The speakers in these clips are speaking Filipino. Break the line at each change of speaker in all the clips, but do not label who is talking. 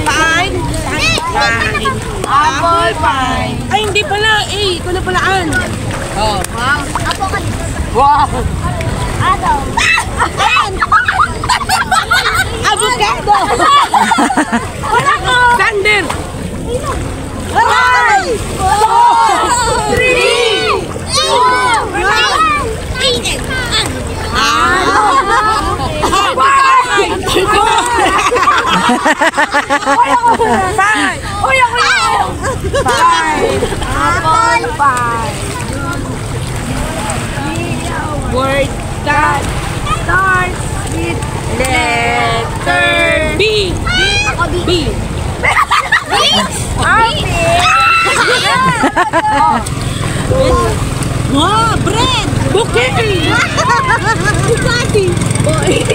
Pain. Apple pie. Ay, hindi pala. Eh, ito na palaan. Oh. Wow. Wow. Ano? Avocado. Wala ko. Sander. 5, 4, 3, 2, 1. Apple pie. Word that starts with letter B. Ako B. B. Wow, bread. Bouquet. Bugatti. Boy.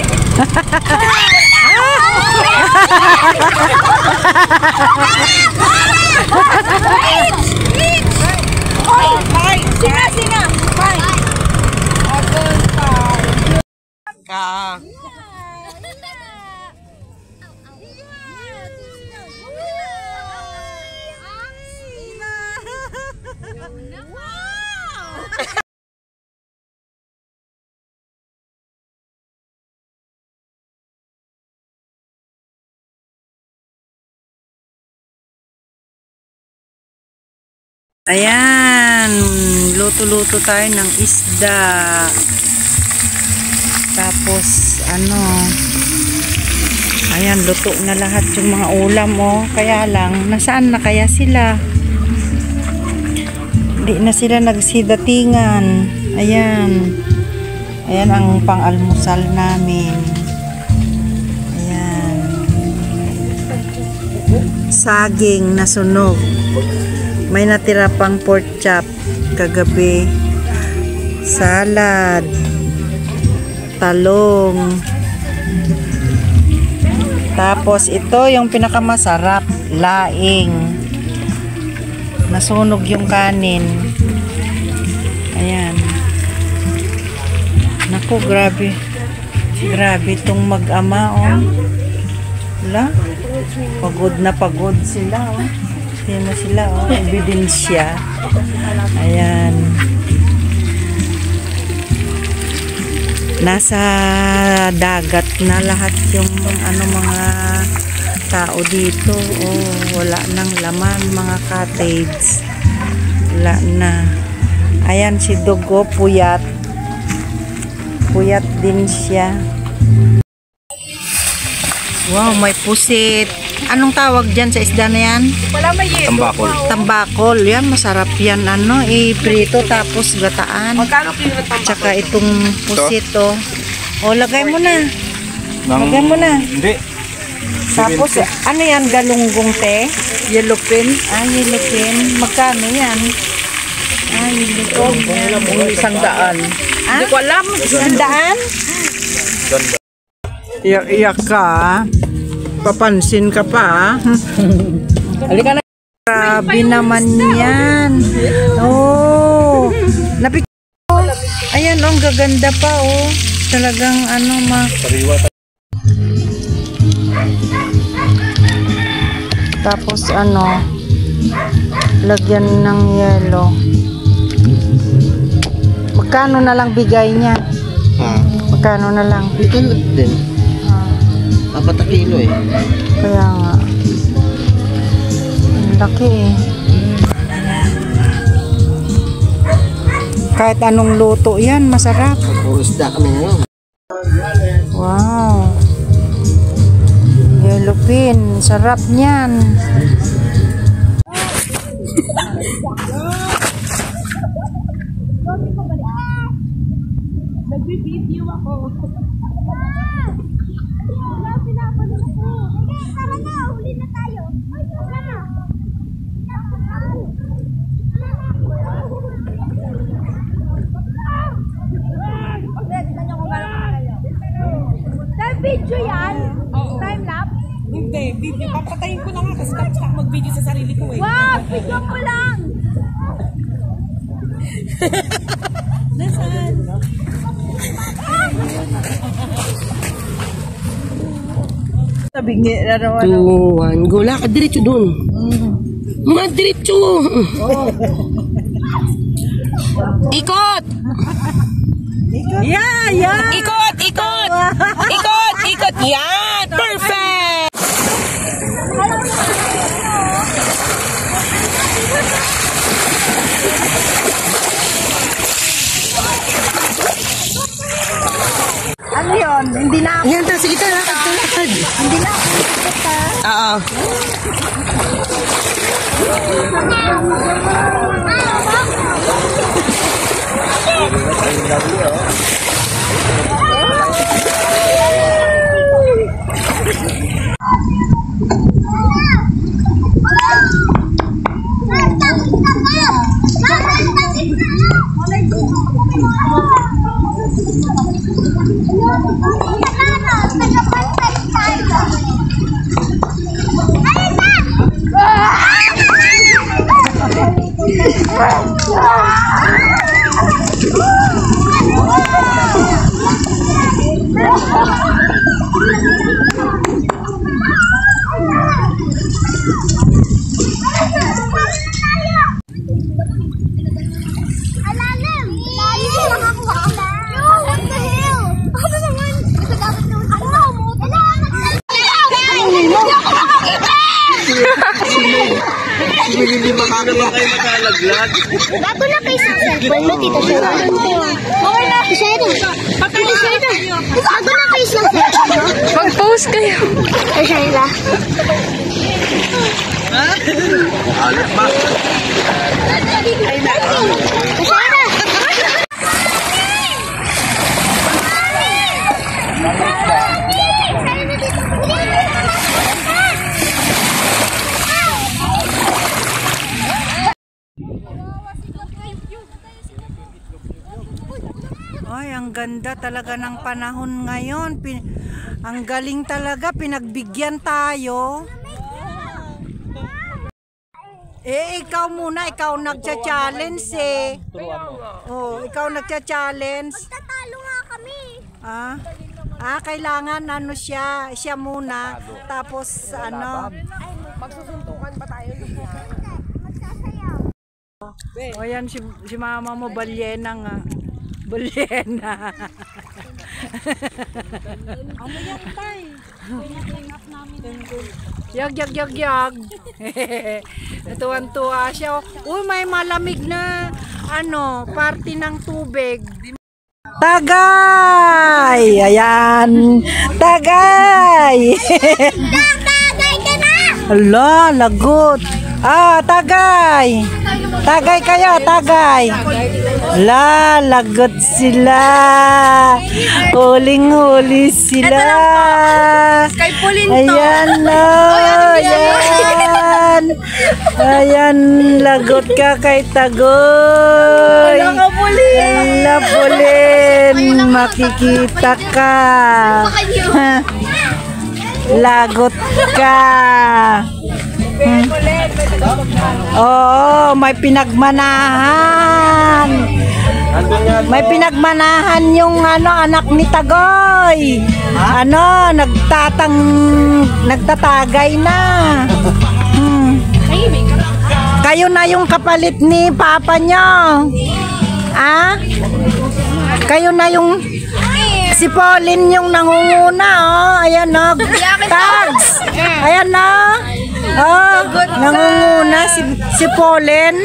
Singa. Apple pie. Ka.
Ayan, luto-luto tayo ng isda. Tapos, ayan, luto na lahat yung mga ulam, oh. Kaya lang, nasaan na kaya sila? Hindi na sila nagsidatingan. Ayan. Ayan ang pang-almusal namin. Ayan. Saging na sunog. May natira pang pork chop kagabi. Salad. Talong. Tapos ito yung pinakamasarap, laing. Nasunog yung kanin. Ayan. Naku, grabe. Grabe itong mag-ama, oh. Wala. Pagod na pagod sila, oh. Yan na sila, oh. Ebidensya. Ayan. Nasa dagat na lahat yung mga tao dito. Oh, wala nang laman, mga cottage. Wala na. Ayan si Dugo, puyat. Puyat din siya. Wow, may pusit. Anong tawag dyan sa isda na yan?
Tambakol.
Tambakol. Yan, masarap yan. Prito tapos gataan.
Magkano kilo tambakol?
Tsaka itong pusit, oh. O, lagay mo na. Lagay mo na.
Hindi.
Tapos, ano yan? Galunggong, te? Yellowfin? Yellowfin. Magkano yan? Yellowfin.
100. Hindi ko alam.
100? Iyak ka, papansin ka pa. Halika na. Grabe naman yan. Oh. Ayan, oh, ang gaganda pa, oh. Talagang Tapos lagyan ng yelo. Magkano na lang bigay niya? Magkano na lang?
Ito din. 4 kilo eh.
Kaya nga. Ang laki eh. Kahit anong luto yan, masarap.
Puro isda kami ngayon.
Wow. Yellowfin. Sarap niyan.
Nag-video ako.
Tara na, huli na tayo. Tara na. Video yan? Time lapse?
Hindi, video. Papatayin ko na nga kasi tapos ako mag-video sa sarili ko eh.
Wow, video mo lang.
Nasaan?
bingi na naman.
2, 1, go. Lakad, diretso dun. Mga diretso. Ikot!
Yeah, yeah.
Ikot! Ikot! Ikot! Ikot! Yan! Perfect!
Ano yun? Hindi na
Yan, sige tayo. Lakad.
Hindi na ako nakikita.
Oo.
Hindi makakalaman kayo makalaglag.
Bago na kayo sa cellphone mo, Tita Shayla. Okay na, Tita Shayla. Tita Shayla. Bago na kayo sa cellphone mo.
Mag-post kayo.
Tita Shayla.
Alit pa.
Tita Shayla.
Ay, ang ganda talaga ng panahon ngayon. Ang galing talaga, pinagbigyan tayo. Ikaw muna, ikaw nagcha-challenge eh. Oh, ikaw nagcha-challenge.
Tatalo nga kami.
Kailangan ano siya muna. Tapos ano.
Magsusuntukan pa tayo.
O yan, si mama mo, balyena nga. Balyena.
Ano yan, tay? Pinaklink up namin.
Yag. Natuwan-tuwa siya. Uy, may malamig na party ng tubig. Tagay! Ayan! Tagay!
Tagay ka na!
Ala, lagot. Tagay! Tagay kayo, tagay! Ala, lagot sila. Huling-huli sila.
Kay Pauline to.
Ayan na. Ayan. Ayan, lagot ka kay Tagoy. Ala, Pauline. Makikita ka. Lagot ka. Oo, may pinagmanahan. May pinagmanahan yung anak ni Tagoy. Nagtatagay na. Kayo na yung kapalit ni Papa nyo. Kayo na yung si Pauline yung nangunguna, ayan tags. Ayan nangunguna si Pauline.